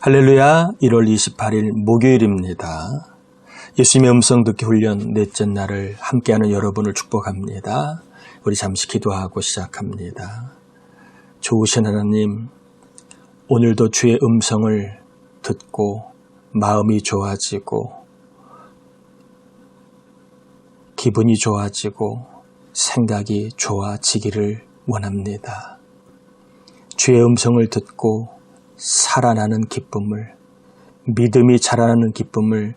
할렐루야. 1월 28일 목요일입니다. 예수님의 음성 듣기 훈련 넷째 날을 함께하는 여러분을 축복합니다. 우리 잠시 기도하고 시작합니다. 좋으신 하나님, 오늘도 주의 음성을 듣고 마음이 좋아지고 기분이 좋아지고 생각이 좋아지기를 원합니다. 주의 음성을 듣고 살아나는 기쁨을, 믿음이 자라나는 기쁨을,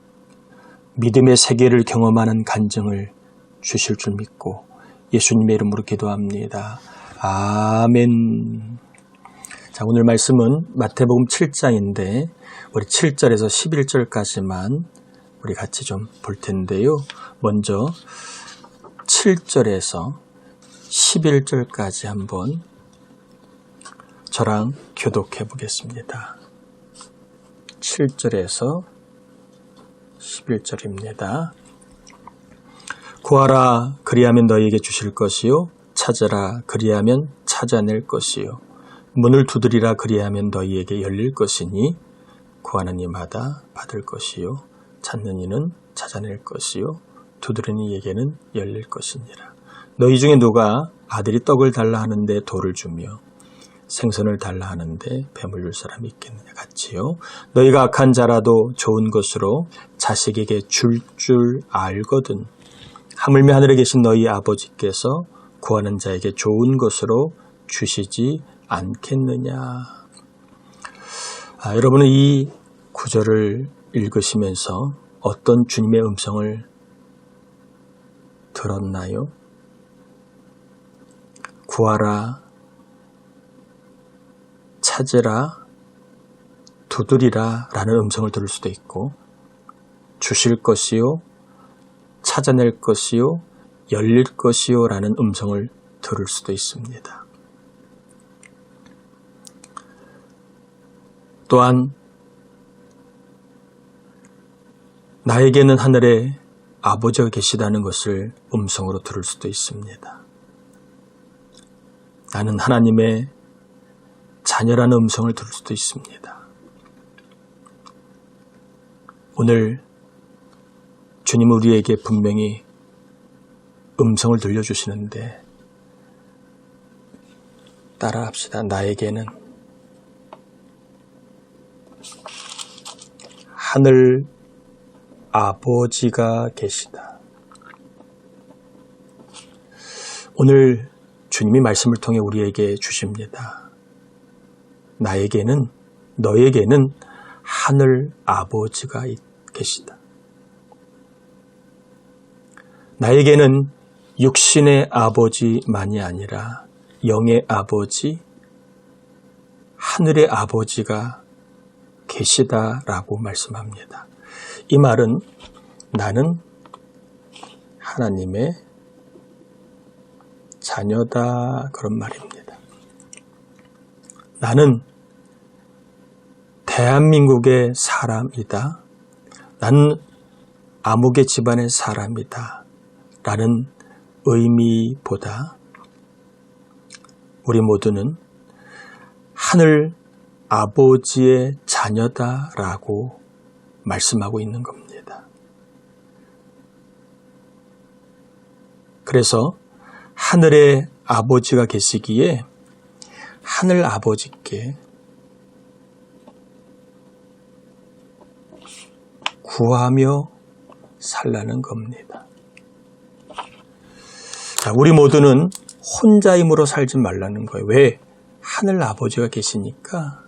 믿음의 세계를 경험하는 간증을 주실 줄 믿고 예수님의 이름으로 기도합니다. 아멘. 자, 오늘 말씀은 마태복음 7장인데 우리 7절에서 11절까지만 우리 같이 좀 볼 텐데요. 먼저 7절에서 11절까지 한번 저랑 교독해 보겠습니다. 7절에서 11절입니다. 구하라, 그리하면 너희에게 주실 것이요. 찾으라, 그리하면 찾아낼 것이요. 문을 두드리라, 그리하면 너희에게 열릴 것이니 구하는 이마다 받을 것이요. 찾는 이는 찾아낼 것이요. 두드리는 이에게는 열릴 것이니라. 너희 중에 누가 아들이 떡을 달라 하는데 돌을 주며 생선을 달라 하는데 뱀을 줄 사람이 있겠느냐 같이요. 너희가 악한 자라도 좋은 것으로 자식에게 줄 알거든 하물며 하늘에 계신 너희 아버지께서 구하는 자에게 좋은 것으로 주시지 않겠느냐. 여러분은 이 구절을 읽으시면서 어떤 주님의 음성을 들었나요? 구하라, 찾으라, 두드리라 라는 음성을 들을 수도 있고, 주실 것이요, 찾아낼 것이요, 열릴 것이요 라는 음성을 들을 수도 있습니다. 또한 나에게는 하늘에 아버지가 계시다는 것을 음성으로 들을 수도 있습니다. 나는 하나님의 자녀라는 음성을 들을 수도 있습니다. 오늘 주님은 우리에게 분명히 음성을 들려주시는데 따라합시다. 나에게는 하늘 아버지가 계시다. 오늘 주님이 말씀을 통해 우리에게 주십니다. 나에게는, 너에게는 하늘 아버지가 계시다. 나에게는 육신의 아버지만이 아니라 영의 아버지, 하늘의 아버지가 계시다라고 말씀합니다. 이 말은 나는 하나님의 자녀다 그런 말입니다. 나는 대한민국의 사람이다. 나는 아무개 집안의 사람이다. 라는 의미보다 우리 모두는 하늘 아버지의 자녀다라고 말씀하고 있는 겁니다. 그래서 하늘에 아버지가 계시기에 하늘 아버지께 구하며 살라는 겁니다. 자, 우리 모두는 혼자 힘으로 살지 말라는 거예요. 왜? 하늘 아버지가 계시니까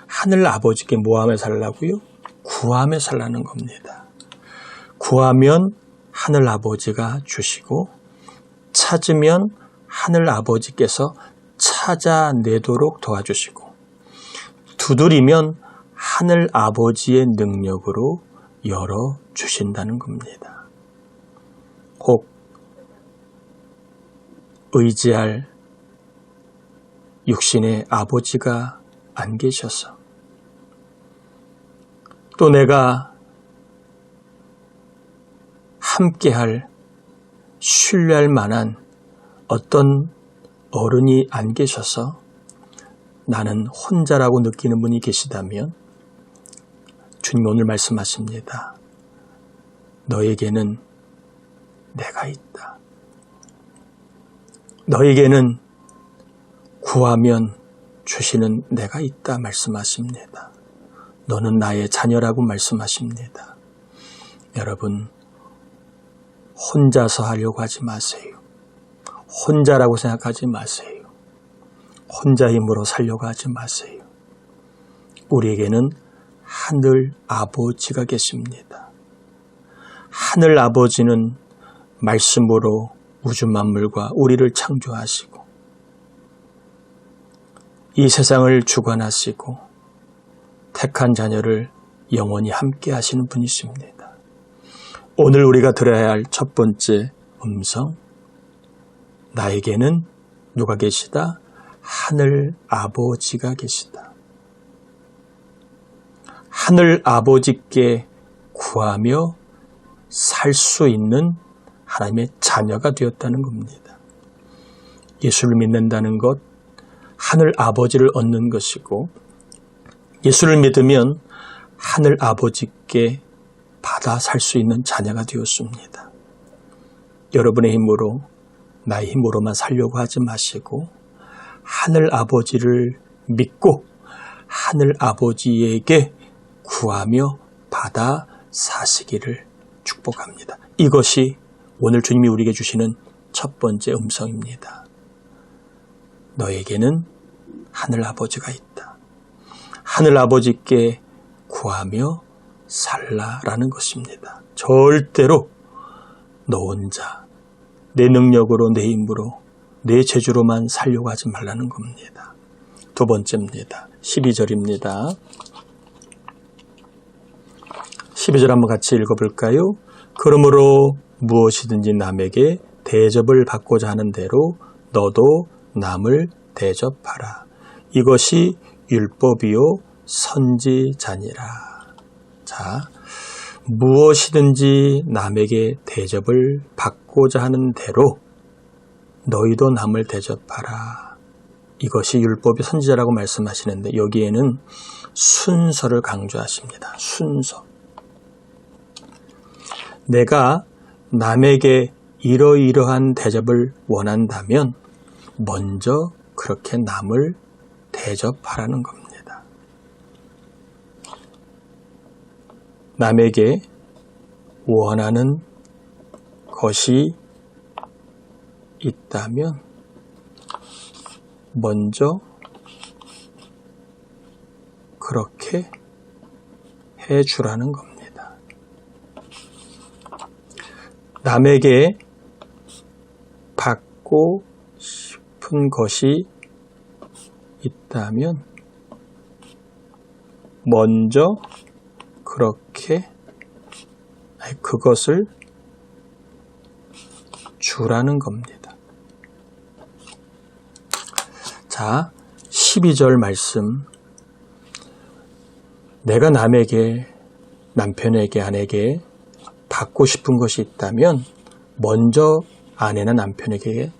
하늘 아버지께 뭐하며 살라고요? 구하며 살라는 겁니다. 구하면 하늘 아버지가 주시고 찾으면 하늘 아버지께서 찾아내도록 도와주시고 두드리면 하늘 아버지의 능력으로 열어주신다는 겁니다. 혹 의지할 육신의 아버지가 안 계셔서 또 내가 함께할 신뢰할 만한 어떤 어른이 안 계셔서 나는 혼자라고 느끼는 분이 계시다면 주님 오늘 말씀하십니다. 너에게는 내가 있다. 너에게는 구하면 주시는 내가 있다 말씀하십니다. 너는 나의 자녀라고 말씀하십니다. 여러분, 혼자서 하려고 하지 마세요. 혼자라고 생각하지 마세요. 혼자 힘으로 살려고 하지 마세요. 우리에게는 하늘 아버지가 계십니다. 하늘 아버지는 말씀으로 우주 만물과 우리를 창조하시고 이 세상을 주관하시고 택한 자녀를 영원히 함께 하시는 분이십니다. 오늘 우리가 들어야 할 첫 번째 음성, 나에게는 누가 계시다? 하늘 아버지가 계시다. 하늘 아버지께 구하며 살 수 있는 하나님의 자녀가 되었다는 겁니다. 예수를 믿는다는 것, 하늘 아버지를 얻는 것이고, 예수를 믿으면 하늘 아버지께 받아 살 수 있는 자녀가 되었습니다. 여러분의 힘으로, 나의 힘으로만 살려고 하지 마시고 하늘 아버지를 믿고 하늘 아버지에게 구하며 받아 사시기를 축복합니다. 이것이 오늘 주님이 우리에게 주시는 첫 번째 음성입니다. 너에게는 하늘 아버지가 있다. 하늘 아버지께 구하며 살라라는 것입니다. 절대로 너 혼자 내 능력으로 내 힘으로 내 재주로만 살려고 하지 말라는 겁니다. 두 번째입니다. 12절입니다. 12절 한번 같이 읽어볼까요? 그러므로 무엇이든지 남에게 대접을 받고자 하는 대로 너도 남을 대접하라. 이것이 율법이요 선지자니라. 자, 무엇이든지 남에게 대접을 받고자 하는 대로 너희도 남을 대접하라. 이것이 율법이 선지자라고 말씀하시는데 여기에는 순서를 강조하십니다. 순서. 내가 남에게 이러이러한 대접을 원한다면 먼저 그렇게 남을 대접하라는 겁니다. 남에게 원하는 것이 있다면 먼저 그렇게 해주라는 겁니다. 남에게 받고 싶은 것이 있다면 먼저 그렇게 그것을 주라는 겁니다. 자, 12절 말씀. 내가 남에게, 남편에게, 아내에게 받고 싶은 것이 있다면 먼저 아내나 남편에게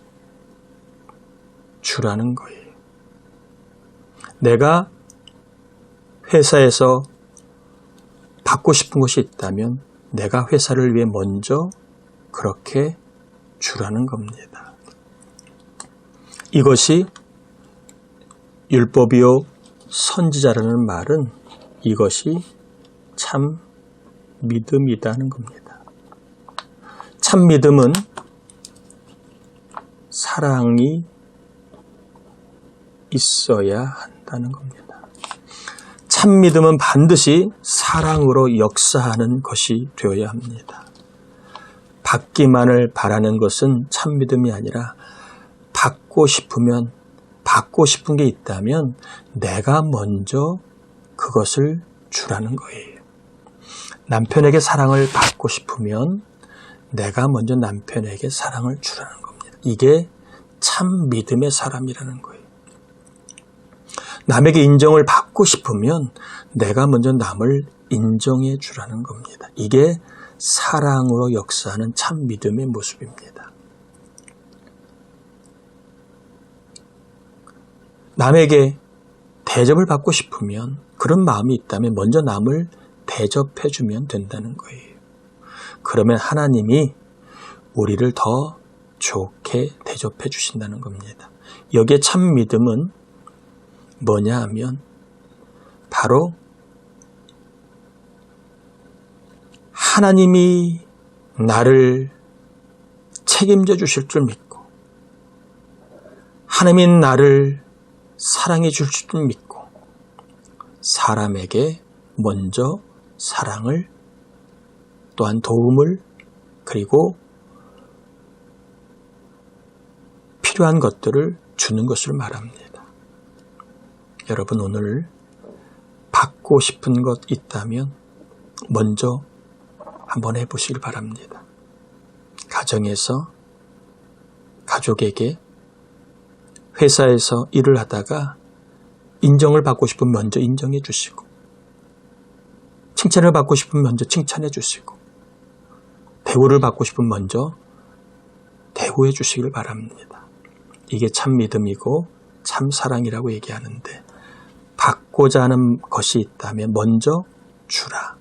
주라는 거예요. 내가 회사에서 받고 싶은 것이 있다면 내가 회사를 위해 먼저 그렇게 주라는 겁니다. 이것이 율법이요 선지자라는 말은 이것이 참 믿음이라는 겁니다. 참 믿음은 사랑이 있어야 한다는 겁니다. 참 믿음은 반드시 사랑으로 역사하는 것이 되어야 합니다. 받기만을 바라는 것은 참 믿음이 아니라 받고 싶으면 받고 싶은 게 있다면 내가 먼저 그것을 주라는 거예요. 남편에게 사랑을 받고 싶으면 내가 먼저 남편에게 사랑을 주라는 겁니다. 이게 참 믿음의 사람이라는 거예요. 남에게 인정을 받고 싶으면 내가 먼저 남을 인정해 주라는 겁니다. 이게 사랑으로 역사하는 참 믿음의 모습입니다. 남에게 대접을 받고 싶으면, 그런 마음이 있다면 먼저 남을 대접해주면 된다는 거예요. 그러면 하나님이 우리를 더 좋게 대접해 주신다는 겁니다. 여기에 참 믿음은 뭐냐 하면 바로 하나님이 나를 책임져 주실 줄 믿고 하나님이 나를 사랑해 주실 줄 믿고 사람에게 먼저 사랑을 또한 도움을 그리고 필요한 것들을 주는 것을 말합니다. 여러분 오늘 받고 싶은 것 있다면 먼저 한번 해보시길 바랍니다. 가정에서 가족에게 회사에서 일을 하다가 인정을 받고 싶으면 먼저 인정해 주시고 칭찬을 받고 싶으면 먼저 칭찬해 주시고 대우를 받고 싶으면 먼저 대우해 주시길 바랍니다. 이게 참 믿음이고 참 사랑이라고 얘기하는데 받고자 하는 것이 있다면 먼저 주라.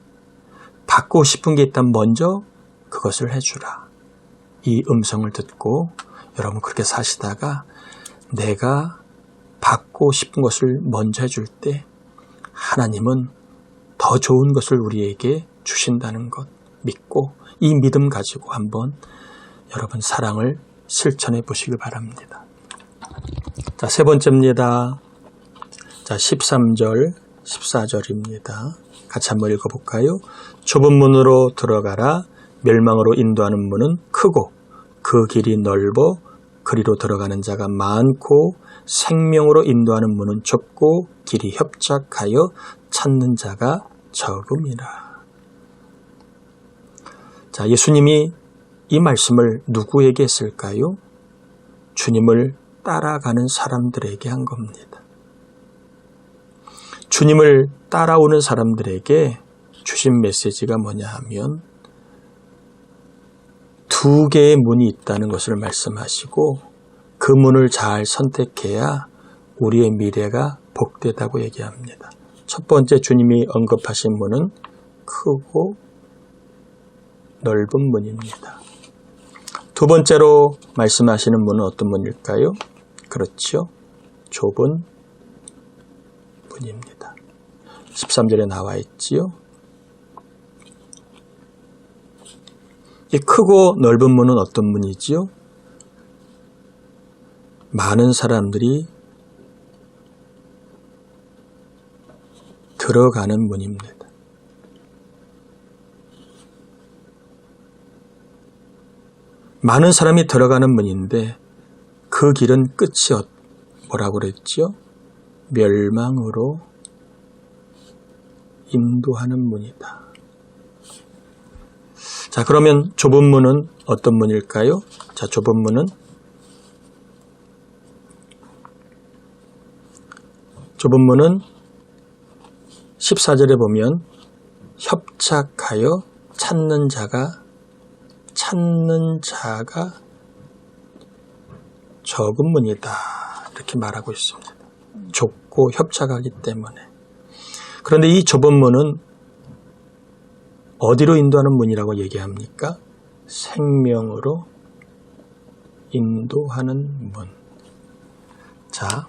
받고 싶은 게 있다면 먼저 그것을 해주라. 이 음성을 듣고 여러분 그렇게 사시다가 내가 받고 싶은 것을 먼저 해줄 때 하나님은 더 좋은 것을 우리에게 주신다는 것 믿고 이 믿음 가지고 한번 여러분 사랑을 실천해 보시길 바랍니다. 자, 세 번째입니다. 자, 13절, 14절입니다. 같이 한번 읽어볼까요? 좁은 문으로 들어가라. 멸망으로 인도하는 문은 크고 그 길이 넓어 그리로 들어가는 자가 많고 생명으로 인도하는 문은 좁고 길이 협착하여 찾는 자가 적음이라. 자, 예수님이 이 말씀을 누구에게 했을까요? 주님을 따라가는 사람들에게 한 겁니다. 주님을 따라오는 사람들에게 주신 메시지가 뭐냐 하면 두 개의 문이 있다는 것을 말씀하시고 그 문을 잘 선택해야 우리의 미래가 복되다고 얘기합니다. 첫 번째 주님이 언급하신 문은 크고 넓은 문입니다. 두 번째로 말씀하시는 문은 어떤 문일까요? 그렇죠. 좁은 문입니다. 13절에 나와 있지요. 이 크고 넓은 문은 어떤 문이지요? 많은 사람들이 들어가는 문입니다. 많은 사람이 들어가는 문인데 그 길은 끝이 뭐라고 그랬죠? 멸망으로 인도하는 문이다. 자, 그러면 좁은 문은 어떤 문일까요? 자, 좁은 문은 좁은 문은 14절에 보면 협착하여 찾는 자가 적은 문이다. 이렇게 말하고 있습니다. 좁고 협착하기 때문에. 그런데 이 좁은 문은 어디로 인도하는 문이라고 얘기합니까? 생명으로 인도하는 문. 자,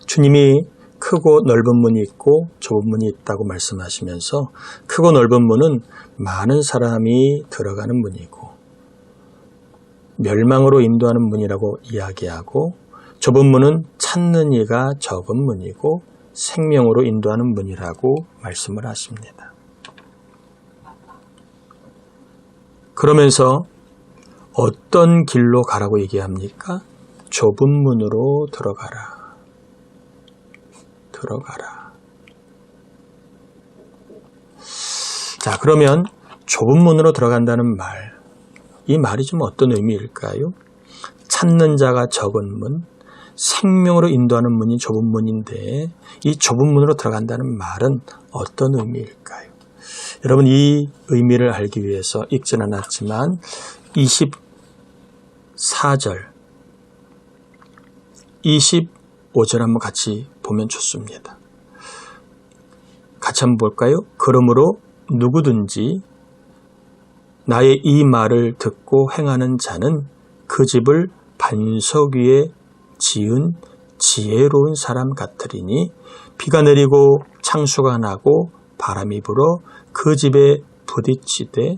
주님이 크고 넓은 문이 있고 좁은 문이 있다고 말씀하시면서 크고 넓은 문은 많은 사람이 들어가는 문이고 멸망으로 인도하는 문이라고 이야기하고 좁은 문은 찾는 이가 적은 문이고 생명으로 인도하는 문이라고 말씀을 하십니다. 그러면서 어떤 길로 가라고 얘기합니까? 좁은 문으로 들어가라. 자, 그러면 좁은 문으로 들어간다는 말, 이 말이 좀 어떤 의미일까요? 찾는 자가 적은 문, 생명으로 인도하는 문이 좁은 문인데 이 좁은 문으로 들어간다는 말은 어떤 의미일까요? 여러분 이 의미를 알기 위해서 읽지는 않았지만 24절, 25절 한번 같이 보면 좋습니다. 같이 같이 한번 볼까요? 그러므로 누구든지 나의 이 말을 듣고 행하는 자는 그 집을 반석 위에 지은 지혜로운 사람 같으리니 비가 내리고 창수가 나고 바람이 불어 그 집에 부딪히되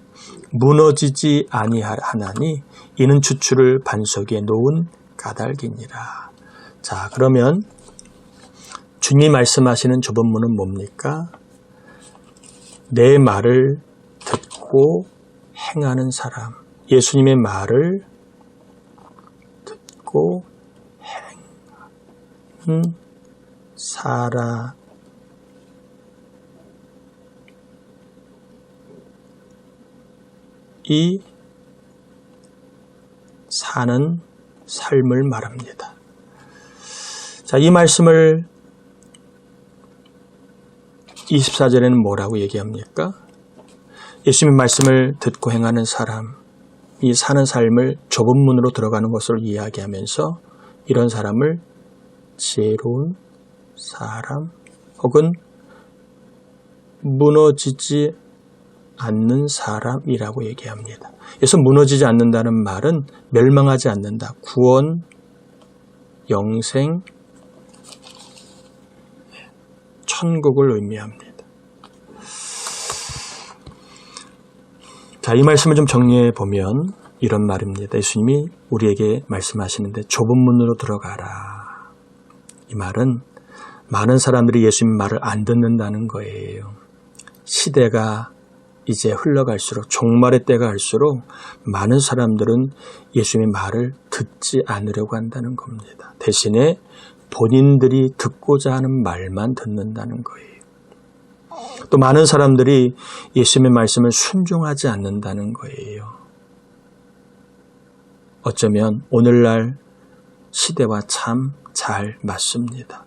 무너지지 아니하나니 이는 주추를 반석 위에 놓은 까닭이니라. 자, 그러면 주님이 말씀하시는 조본문은 뭡니까? 내 말을 듣고 행하는 사람, 예수님의 말을 듣고 행하는 사람이 사는 삶을 말합니다. 자, 이 말씀을 24절에는 뭐라고 얘기합니까? 예수님의 말씀을 듣고 행하는 사람이 사는 삶을 좁은 문으로 들어가는 것을 이야기하면서 이런 사람을 지혜로운 사람 혹은 무너지지 않는 사람이라고 얘기합니다. 그래서 무너지지 않는다는 말은 멸망하지 않는다. 구원, 영생, 천국을 의미합니다. 자, 이 말씀을 좀 정리해 보면 이런 말입니다. 예수님이 우리에게 말씀하시는데 좁은 문으로 들어가라. 이 말은 많은 사람들이 예수님 말을 안 듣는다는 거예요. 시대가 이제 흘러갈수록 종말의 때가 갈수록 많은 사람들은 예수님의 말을 듣지 않으려고 한다는 겁니다. 대신에 본인들이 듣고자 하는 말만 듣는다는 거예요. 또 많은 사람들이 예수님의 말씀을 순종하지 않는다는 거예요. 어쩌면 오늘날 시대와 참 잘 맞습니다.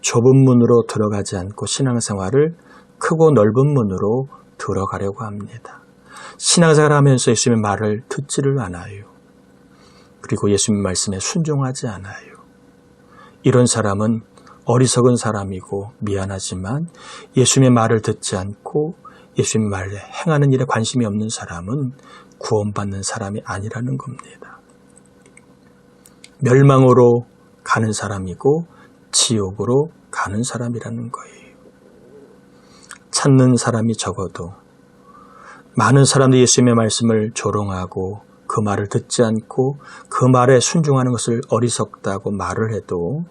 좁은 문으로 들어가지 않고 신앙생활을 크고 넓은 문으로 들어가려고 합니다. 신앙생활을 하면서 예수님의 말을 듣지를 않아요. 그리고 예수님 말씀에 순종하지 않아요. 이런 사람은 어리석은 사람이고 미안하지만 예수님의 말을 듣지 않고 예수님의 말에 행하는 일에 관심이 없는 사람은 구원받는 사람이 아니라는 겁니다. 멸망으로 가는 사람이고 지옥으로 가는 사람이라는 거예요. 찾는 사람이 적어도 많은 사람들이 예수님의 말씀을 조롱하고 그 말을 듣지 않고 그 말에 순종하는 것을 어리석다고 말을 해도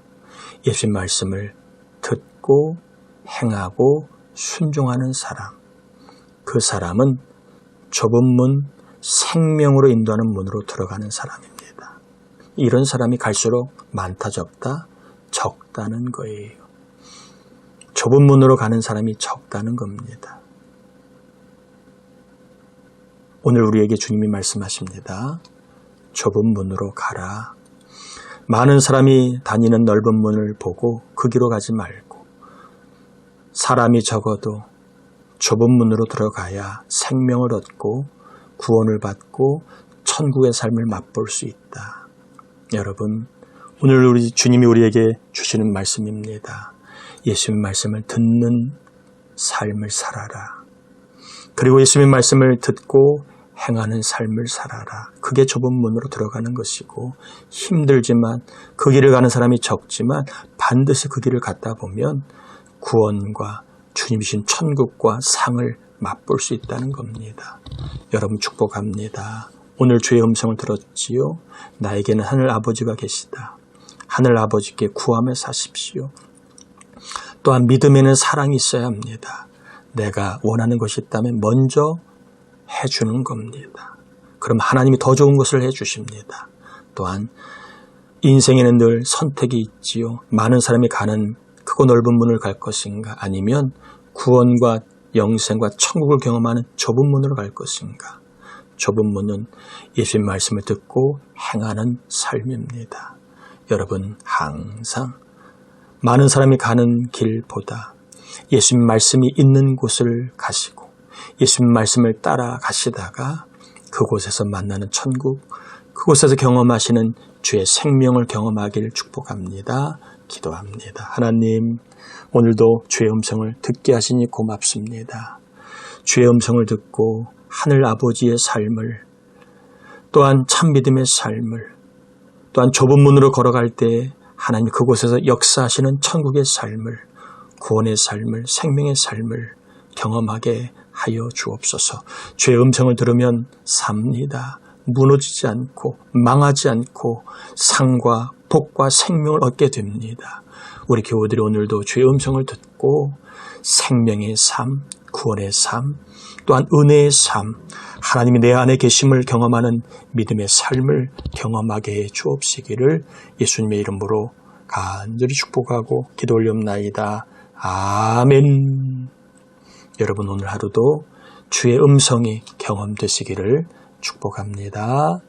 예수님 말씀을 듣고 행하고 순종하는 사람, 그 사람은 좁은 문, 생명으로 인도하는 문으로 들어가는 사람입니다. 이런 사람이 갈수록 많다 적다? 적다는 거예요. 좁은 문으로 가는 사람이 적다는 겁니다. 오늘 우리에게 주님이 말씀하십니다. 좁은 문으로 가라. 많은 사람이 다니는 넓은 문을 보고 그 길로 가지 말고 사람이 적어도 좁은 문으로 들어가야 생명을 얻고 구원을 받고 천국의 삶을 맛볼 수 있다. 여러분, 오늘 우리 주님이 우리에게 주시는 말씀입니다. 예수님의 말씀을 듣는 삶을 살아라. 그리고 예수님의 말씀을 듣고 행하는 삶을 살아라. 그게 좁은 문으로 들어가는 것이고 힘들지만 그 길을 가는 사람이 적지만 반드시 그 길을 갔다 보면 구원과 주님이신 천국과 상을 맛볼 수 있다는 겁니다. 여러분 축복합니다. 오늘 주의 음성을 들었지요? 나에게는 하늘 아버지가 계시다. 하늘 아버지께 구하며 사십시오. 또한 믿음에는 사랑이 있어야 합니다. 내가 원하는 것이 있다면 먼저 해주는 겁니다. 그럼 하나님이 더 좋은 것을 해주십니다. 또한 인생에는 늘 선택이 있지요. 많은 사람이 가는 크고 넓은 문을 갈 것인가 아니면 구원과 영생과 천국을 경험하는 좁은 문으로 갈 것인가. 좁은 문은 예수님 말씀을 듣고 행하는 삶입니다. 여러분 항상 많은 사람이 가는 길보다 예수님 말씀이 있는 곳을 가시고 예수님 말씀을 따라 가시다가 그곳에서 만나는 천국, 그곳에서 경험하시는 주의 생명을 경험하기를 축복합니다. 기도합니다. 하나님, 오늘도 주의 음성을 듣게 하시니 고맙습니다. 주의 음성을 듣고 하늘 아버지의 삶을, 또한 참 믿음의 삶을, 또한 좁은 문으로 걸어갈 때 하나님 그곳에서 역사하시는 천국의 삶을, 구원의 삶을, 생명의 삶을 경험하게 하여 주옵소서. 주의 음성을 들으면 삽니다. 무너지지 않고 망하지 않고 상과 복과 생명을 얻게 됩니다. 우리 교우들이 오늘도 주의 음성을 듣고 생명의 삶, 구원의 삶, 또한 은혜의 삶, 하나님이 내 안에 계심을 경험하는 믿음의 삶을 경험하게 해 주옵시기를 예수님의 이름으로 간절히 축복하고 기도 올리옵나이다. 아멘. 여러분 오늘 하루도 주의 음성이 경험되시기를 축복합니다.